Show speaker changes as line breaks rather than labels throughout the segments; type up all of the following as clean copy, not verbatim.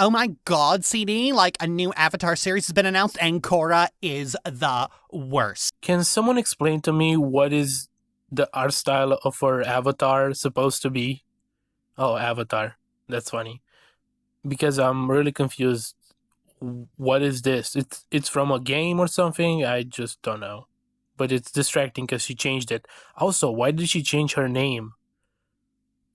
Oh my god, CD, like a new Avatar series has been announced and Korra is the worst.
Can someone explain to me what is the art style of her avatar supposed to be? Oh, Avatar. That's funny. Because I'm really confused. What is this? It's from a game or something? I just don't know. But it's distracting because she changed it. Also, why did she change her name?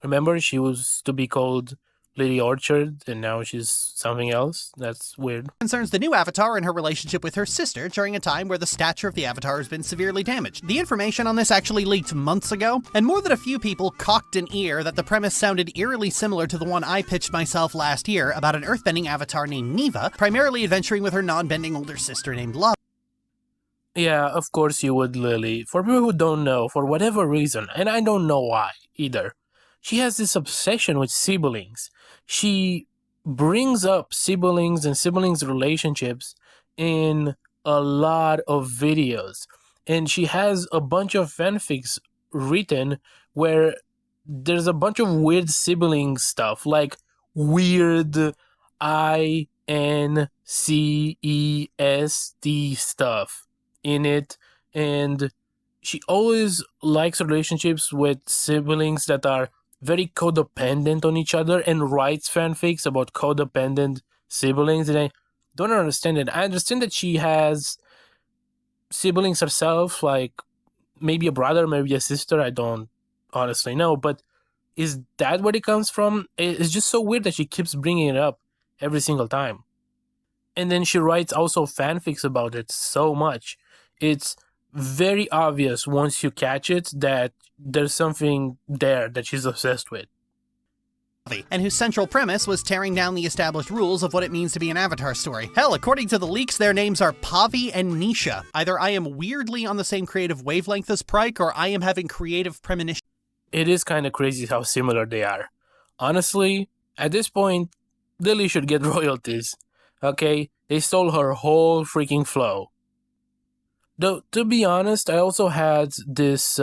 Remember, she was to be called Lady Orchard, and now she's something else? That's weird.
Concerns the new Avatar and her relationship with her sister during a time where the stature of the Avatar has been severely damaged. The information on this actually leaked months ago, and more than a few people cocked an ear that the premise sounded eerily similar to the one I pitched myself last year about an earthbending Avatar named Neva, primarily adventuring with her non-bending older sister named Love.
Yeah, of course you would, Lily. For people who don't know, for whatever reason, and I don't know why either, she has this obsession with siblings. She brings up siblings and siblings' relationships in a lot of videos. And she has a bunch of fanfics written where there's a bunch of weird sibling stuff, like weird INCEST stuff in it. And she always likes relationships with siblings that are very codependent on each other and writes fanfics about codependent siblings. And I don't understand it. I understand that she has siblings herself, like maybe a brother, maybe a sister. I don't honestly know. But is that where it comes from? It's just so weird that she keeps bringing it up every single time. And then she writes also fanfics about it so much. It's very obvious once you catch it that there's something there that she's obsessed with.
And whose central premise was tearing down the established rules of what it means to be an Avatar story. Hell, according to the leaks, their names are Pavi and Nisha. Either I am weirdly on the same creative wavelength as Pryke, or I am having creative premonition.
It is kind of crazy how similar they are. Honestly, at this point, Lily should get royalties. Okay? They stole her whole freaking flow. Though, to be honest, I also had this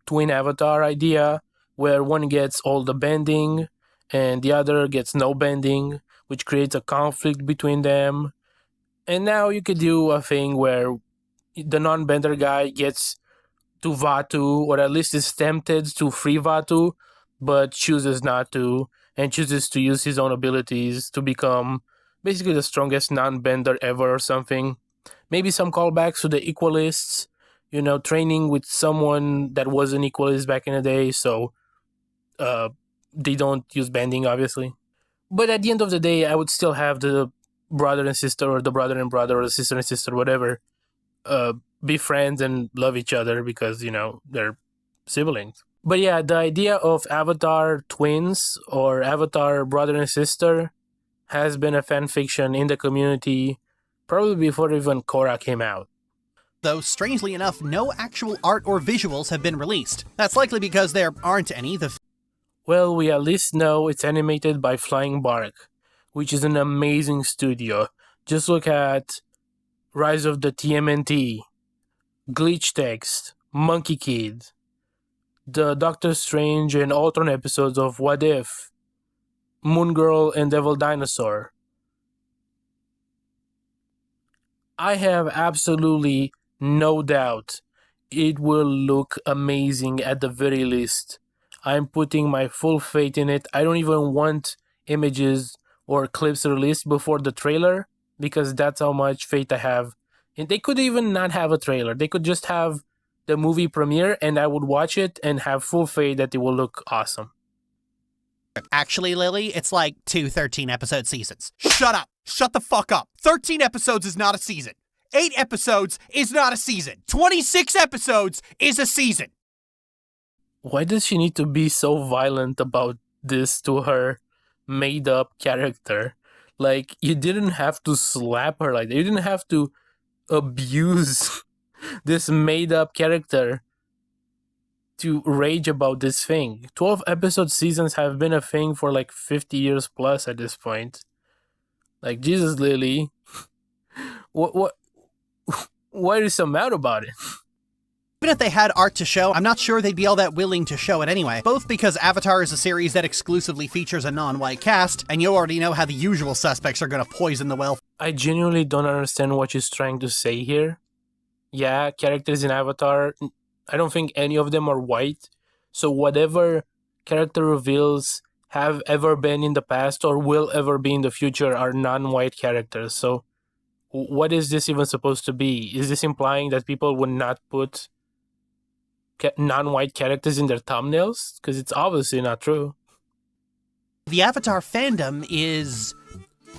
twin avatar idea where one gets all the bending and the other gets no bending, which creates a conflict between them. And now you could do a thing where the non-bender guy gets to Vatu, or at least is tempted to free Vatu, but chooses not to, and chooses to use his own abilities to become basically the strongest non-bender ever or something. Maybe some callbacks to the Equalists, training with someone that was an Equalist back in the day, so they don't use bending, obviously. But at the end of the day, I would still have the brother and sister, or the brother and brother, or the sister and sister, whatever, be friends and love each other because, they're siblings. But yeah, the idea of Avatar twins or Avatar brother and sister has been a fan fiction in the community probably before even Korra came out.
Though, strangely enough, no actual art or visuals have been released. That's likely because there aren't any.
Well, we at least know it's animated by Flying Bark, which is an amazing studio. Just look at Rise of the TMNT, Glitch Text, Monkey Kid, the Doctor Strange and Ultron episodes of What If, Moon Girl and Devil Dinosaur. I have absolutely no doubt it will look amazing at the very least. I'm putting my full faith in it. I don't even want images or clips released before the trailer because that's how much faith I have. And they could even not have a trailer. They could just have the movie premiere and I would watch it and have full faith that it will look awesome.
Actually, Lily, it's like 2 13-episode seasons. Shut up! Shut the fuck up! 13 episodes is not a season. 8 episodes is not a season. 26 episodes is a season.
Why does she need to be so violent about this to her made-up character? Like, you didn't have to slap her like that. You didn't have to abuse this made-up character to rage about this thing. 12-episode seasons have been a thing for like 50 years plus at this point. Like, Jesus, Lily. What? Why are you so mad about it?
Even if they had art to show, I'm not sure they'd be all that willing to show it anyway, both because Avatar is a series that exclusively features a non-white cast, and you already know how the usual suspects are gonna poison the well.
I genuinely don't understand what she's trying to say here. Yeah, characters in Avatar, I don't think any of them are white, so whatever character reveals have ever been in the past or will ever be in the future are non-white characters, so what is this even supposed to be? Is this implying that people would not put non-white characters in their thumbnails? Because it's obviously not true.
The Avatar fandom is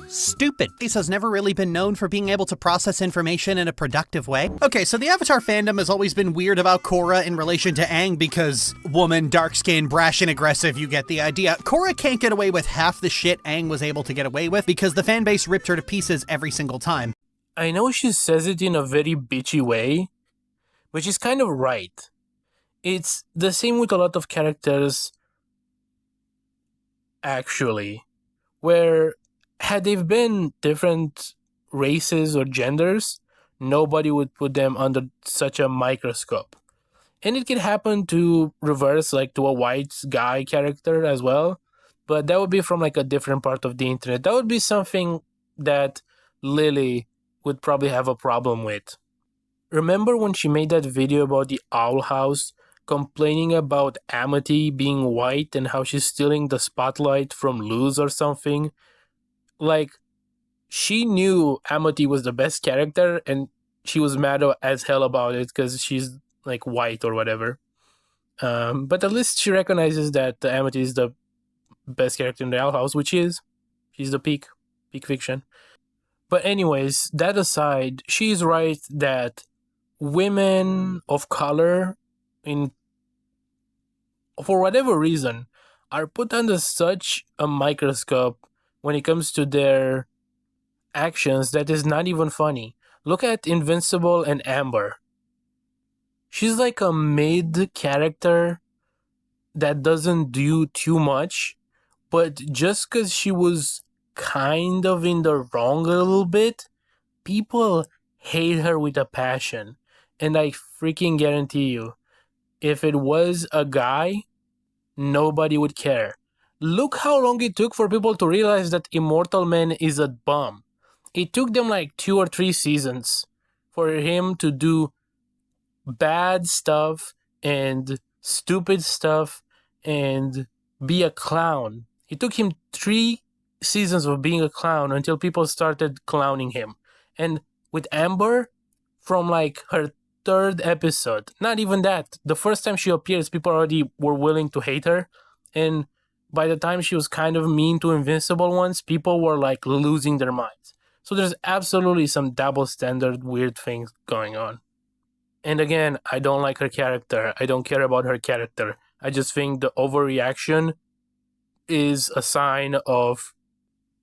stupid. This has never really been known for being able to process information in a productive way. Okay, so the Avatar fandom has always been weird about Korra in relation to Aang because woman, dark-skinned, brash and aggressive, you get the idea. Korra can't get away with half the shit Aang was able to get away with because the fanbase ripped her to pieces every single time.
I know she says it in a very bitchy way, but she's kind of right. It's the same with a lot of characters, actually, where had they been different races or genders, nobody would put them under such a microscope. And it could happen to reverse, like to a white guy character as well, but that would be from like a different part of the internet. That would be something that Lilly would probably have a problem with. Remember when she made that video about the Owl House, complaining about Amity being white and how she's stealing the spotlight from Luz or something? Like, she knew Amity was the best character and she was mad as hell about it because she's like white or whatever. But at least she recognizes that Amity is the best character in the Owl House, which is. She's the peak fiction. But anyways, that aside, she's right that women of color, for whatever reason, are put under such a microscope when it comes to their actions that is not even funny. Look at Invincible and Amber. She's like a mid character that doesn't do too much, but just because she was kind of in the wrong a little bit, people hate her with a passion. And I freaking guarantee you, if it was a guy, nobody would care. Look how long it took for people to realize that Immortal Man is a bum. It took them like 2 or 3 seasons for him to do bad stuff and stupid stuff and be a clown. It took him 3 seasons of being a clown until people started clowning him. And with Amber, from like her 3rd episode, not even that, the first time she appears, people already were willing to hate her. And by the time she was kind of mean to Invincible ones, people were like losing their minds. So there's absolutely some double standard weird things going on. And again, I don't like her character. I don't care about her character. I just think the overreaction is a sign of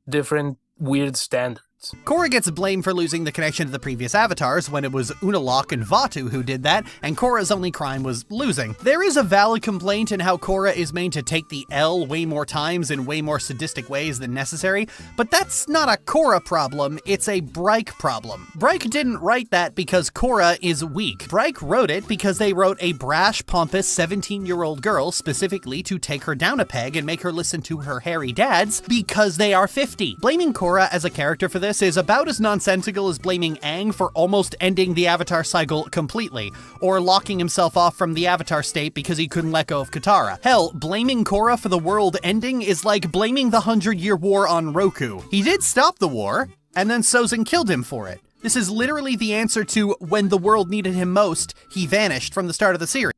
different weird standards.
Korra gets blamed for losing the connection to the previous avatars when it was Unalaq and Vatu who did that, and Korra's only crime was losing. There is a valid complaint in how Korra is made to take the L way more times in way more sadistic ways than necessary, but that's not a Korra problem, it's a Bryke problem. Bryke didn't write that because Korra is weak. Bryke wrote it because they wrote a brash, pompous 17-year-old girl specifically to take her down a peg and make her listen to her hairy dads because they are 50. Blaming Korra as a character for this is about as nonsensical as blaming Aang for almost ending the Avatar cycle completely, or locking himself off from the Avatar state because he couldn't let go of Katara. Hell, blaming Korra for the world ending is like blaming the 100-Year War on Roku. He did stop the war, and then Sozin killed him for it. This is literally the answer to when the world needed him most, he vanished from the start of the series.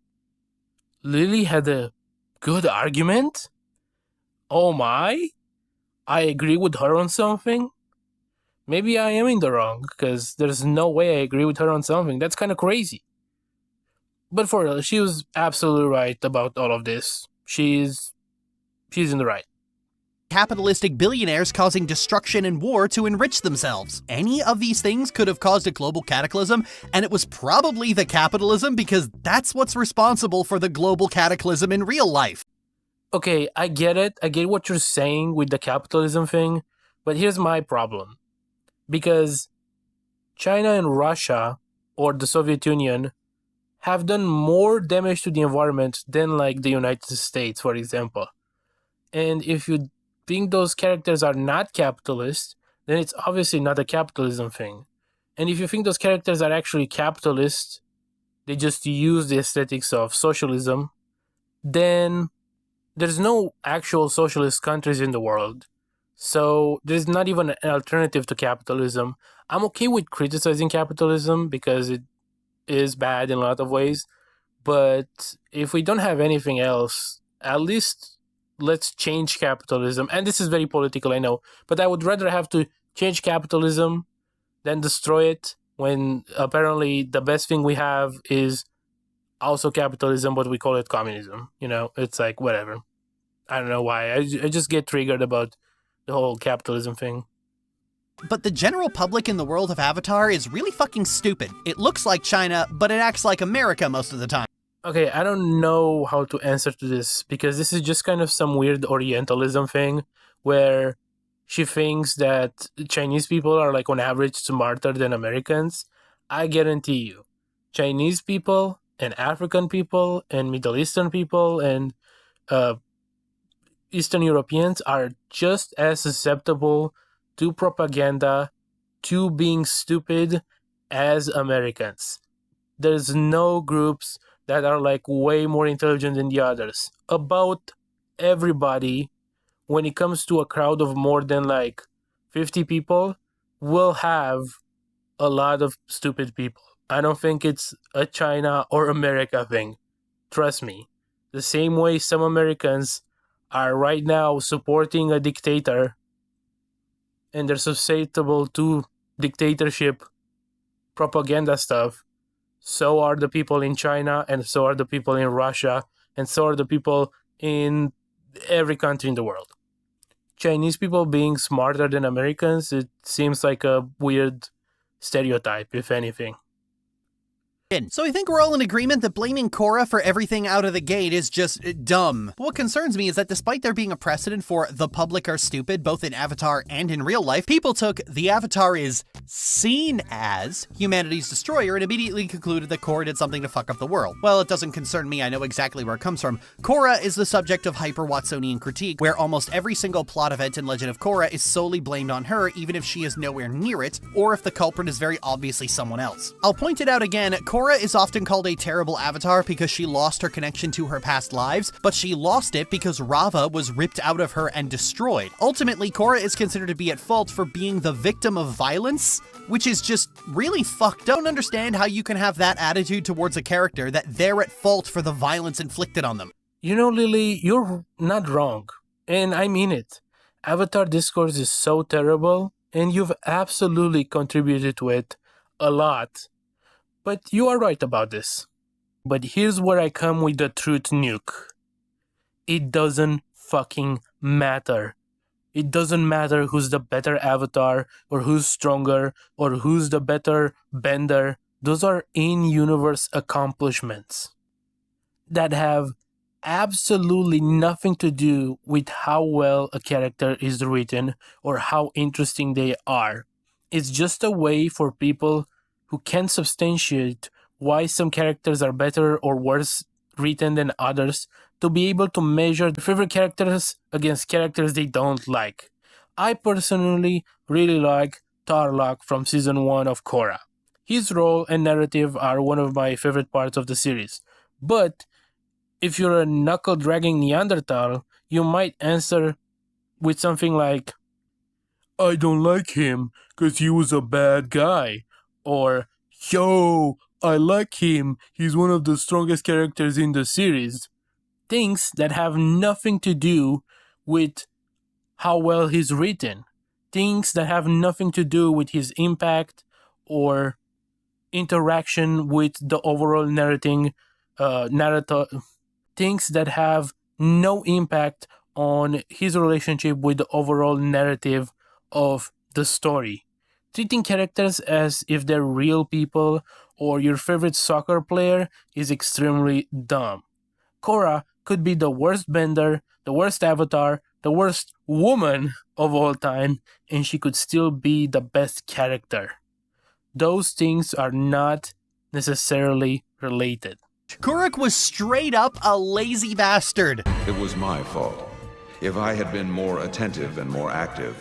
Lilly had a good argument? Oh my? I agree with her on something? Maybe I am in the wrong, because there's no way I agree with her on something. That's kind of crazy. But for real, she was absolutely right about all of this. She's in the right.
Capitalistic billionaires causing destruction and war to enrich themselves. Any of these things could have caused a global cataclysm, and it was probably the capitalism because that's what's responsible for the global cataclysm in real life.
Okay, I get it. I get what you're saying with the capitalism thing, but here's my problem. Because China and Russia, or the Soviet Union, have done more damage to the environment than like the United States, for example. And if you think those characters are not capitalist, then it's obviously not a capitalism thing. And if you think those characters are actually capitalist, they just use the aesthetics of socialism, then there's no actual socialist countries in the world. So there's not even an alternative to capitalism. I'm okay with criticizing capitalism because it is bad in a lot of ways. But if we don't have anything else, at least let's change capitalism. And this is very political, I know. But I would rather have to change capitalism than destroy it when apparently the best thing we have is also capitalism, but we call it communism. You know, it's like whatever. I don't know why. I just get triggered about the whole capitalism thing.
But the general public in the world of Avatar is really fucking stupid. It looks like China, but it acts like America most of the time.
Okay, I don't know how to answer to this because this is just kind of some weird Orientalism thing where she thinks that Chinese people are like on average smarter than Americans. I guarantee you, Chinese people and African people and Middle Eastern people and Eastern Europeans are just as susceptible to propaganda, to being stupid as Americans. There's no groups that are like way more intelligent than the others. About everybody, when it comes to a crowd of more than like 50 people, will have a lot of stupid people. I don't think it's a China or America thing. Trust me. The same way some Americans are right now supporting a dictator and they're susceptible to dictatorship propaganda stuff, so are the people in China, and so are the people in Russia, and so are the people in every country in the world. Chinese people being smarter than Americans, it seems like a weird stereotype, if anything.
So I think we're all in agreement that blaming Korra for everything out of the gate is just dumb. What concerns me is that despite there being a precedent for the public are stupid, both in Avatar and in real life, people took the Avatar is seen as humanity's destroyer and immediately concluded that Korra did something to fuck up the world. Well, it doesn't concern me, I know exactly where it comes from. Korra is the subject of hyper-Watsonian critique, where almost every single plot event in Legend of Korra is solely blamed on her, even if she is nowhere near it, or if the culprit is very obviously someone else. I'll point it out again, Korra is often called a terrible avatar because she lost her connection to her past lives, but she lost it because Rava was ripped out of her and destroyed. Ultimately, Korra is considered to be at fault for being the victim of violence, which is just really fucked up. I don't understand how you can have that attitude towards a character that they're at fault for the violence inflicted on them.
You know, Lily, you're not wrong. And I mean it. Avatar discourse is so terrible, and you've absolutely contributed to it a lot. But you are right about this. But here's where I come with the truth nuke. It doesn't fucking matter. It doesn't matter who's the better avatar, or who's stronger, or who's the better bender. Those are in-universe accomplishments that have absolutely nothing to do with how well a character is written or how interesting they are. It's just a way for people who can substantiate why some characters are better or worse written than others to be able to measure their favorite characters against characters they don't like. I personally really like Tarlok from season 1 of Korra. His role and narrative are one of my favorite parts of the series. But if you're a knuckle-dragging Neanderthal, you might answer with something like, I don't like him because he was a bad guy. Or, yo, I like him, he's one of the strongest characters in the series. Things that have nothing to do with how well he's written. Things that have nothing to do with his impact or interaction with the overall narrative. Things that have no impact on his relationship with the overall narrative of the story. Treating characters as if they're real people or your favorite soccer player is extremely dumb. Korra could be the worst bender, the worst avatar, the worst woman of all time, and she could still be the best character. Those things are not necessarily related.
Kuruk was straight up a lazy bastard.
It was my fault. If I had been more attentive and more active,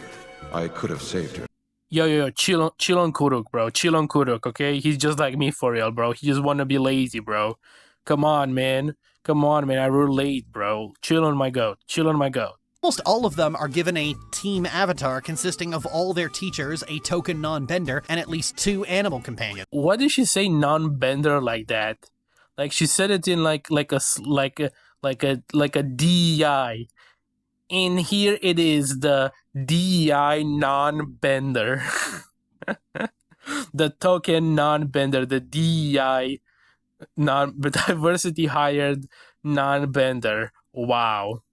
I could have saved her.
Yo, chill on Kuruk, bro. Chill on Kuruk, okay? He's just like me for real, bro. He just wanna be lazy, bro. Come on, man. I relate, bro. Chill on my goat.
Almost all of them are given a team avatar consisting of all their teachers, a token non-bender, and at least 2 animal companions.
Why did she say non-bender like that? Like she said it in like a DEI. In here it is the DEI non-bender. The token non-bender, the DEI diversity hired non-bender. Wow.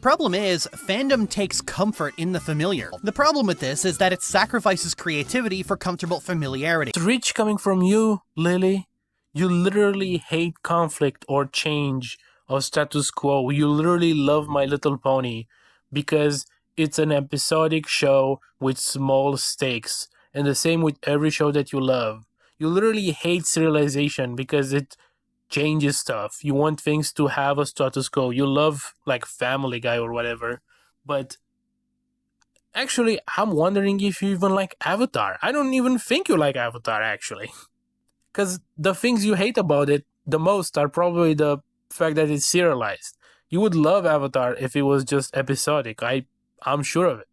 Problem is, fandom takes comfort in the familiar. The problem with this is that it sacrifices creativity for comfortable familiarity.
It's rich coming from you, Lily. You literally hate conflict or change of status quo. You literally love My Little Pony because it's an episodic show with small stakes. And the same with every show that you love. You literally hate serialization because it changes stuff. You want things to have a status quo. You love like Family Guy or whatever. But actually, I'm wondering if you even like Avatar. I don't even think you like Avatar, actually. Because the things you hate about it the most are probably the fact that it's serialized. You would love Avatar if it was just episodic. I'm sure of it.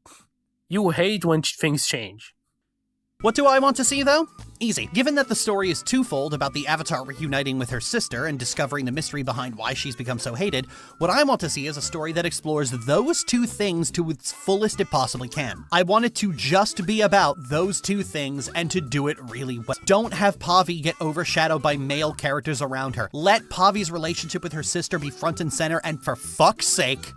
You hate when things change.
What do I want to see, though? Easy. Given that the story is twofold about the Avatar reuniting with her sister and discovering the mystery behind why she's become so hated, what I want to see is a story that explores those 2 things to its fullest it possibly can. I want it to just be about those 2 things and to do it really well. Don't have Pavi get overshadowed by male characters around her. Let Pavi's relationship with her sister be front and center, and for fuck's sake,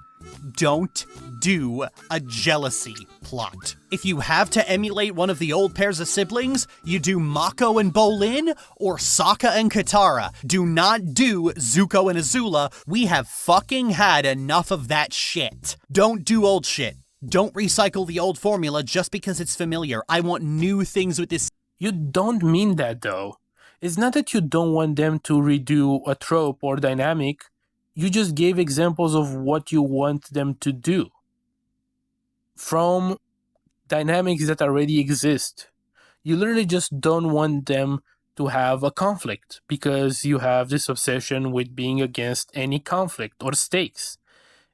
don't do a jealousy plot. If you have to emulate one of the old pairs of siblings, you do Mako and Bolin or Sokka and Katara. Do not do Zuko and Azula. We have fucking had enough of that shit. Don't do old shit. Don't recycle the old formula just because it's familiar. I want new things with this.
You don't mean that, though. It's not that you don't want them to redo a trope or dynamic. You just gave examples of what you want them to do from dynamics that already exist. You literally just don't want them to have a conflict because you have this obsession with being against any conflict or stakes.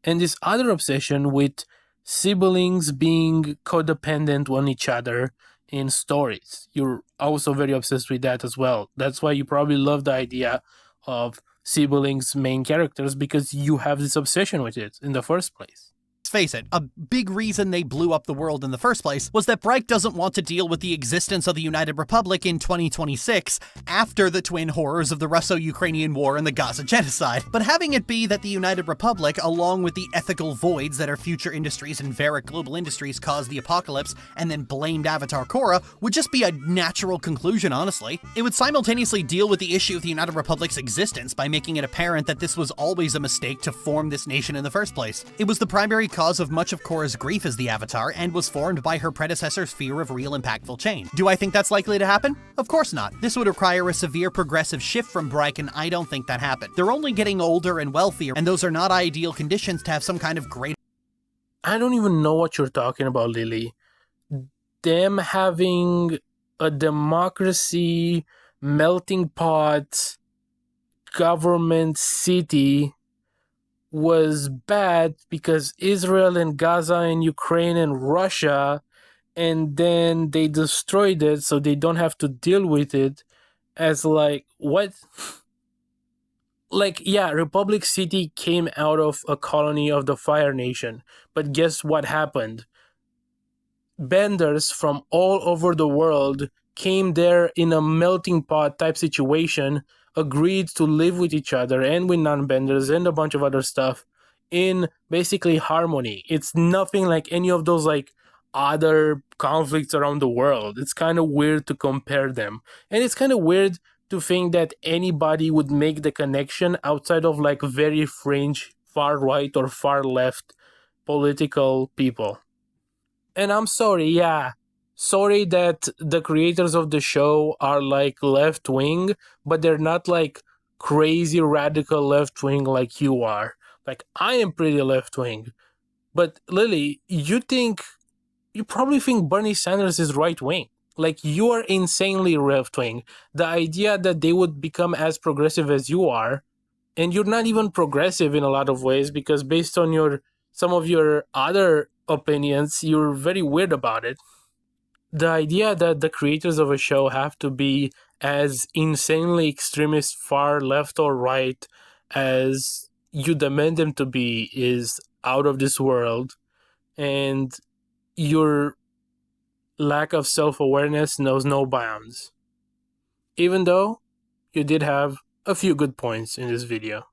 And this other obsession with siblings being codependent on each other in stories. You're also very obsessed with that as well. That's why you probably love the idea of siblings main characters, because you have this obsession with it in the first place.
Face it, a big reason they blew up the world in the first place was that Bright doesn't want to deal with the existence of the United Republic in 2026 after the twin horrors of the Russo-Ukrainian War and the Gaza genocide. But having it be that the United Republic, along with the ethical voids that our future industries and Varric global industries caused the apocalypse and then blamed Avatar Korra, would just be a natural conclusion, honestly. It would simultaneously deal with the issue of the United Republic's existence by making it apparent that this was always a mistake to form this nation in the first place. It was the primary cause of much of Korra's grief as the Avatar, and was formed by her predecessor's fear of real impactful change. Do I think that's likely to happen? Of course not. This would require a severe progressive shift from Bryke, and I don't think that happened. They're only getting older and wealthier, and those are not ideal conditions to have some kind of great...
I don't even know what you're talking about, Lily. Them having a democracy, melting pot, government city was bad because Israel and Gaza and Ukraine and Russia, and then they destroyed it so they don't have to deal with it as like, what? Like, yeah, Republic City came out of a colony of the Fire Nation, but guess what happened? Benders from all over the world came there in a melting pot type situation, agreed to live with each other and with non-benders and a bunch of other stuff in basically harmony. It's nothing like any of those like other conflicts around the world. It's kind of weird to compare them. And it's kind of weird to think that anybody would make the connection outside of like very fringe, far right or far left political people. And I'm sorry, yeah, sorry that the creators of the show are like left wing, but they're not like crazy radical left wing like you are. Like, I am pretty left wing. But Lily, you probably think Bernie Sanders is right wing. Like, you are insanely left wing. The idea that they would become as progressive as you are, and you're not even progressive in a lot of ways, because based on some of your other opinions, you're very weird about it. The idea that the creators of a show have to be as insanely extremist, far left or right as you demand them to be is out of this world, and your lack of self-awareness knows no bounds. Even though you did have a few good points in this video.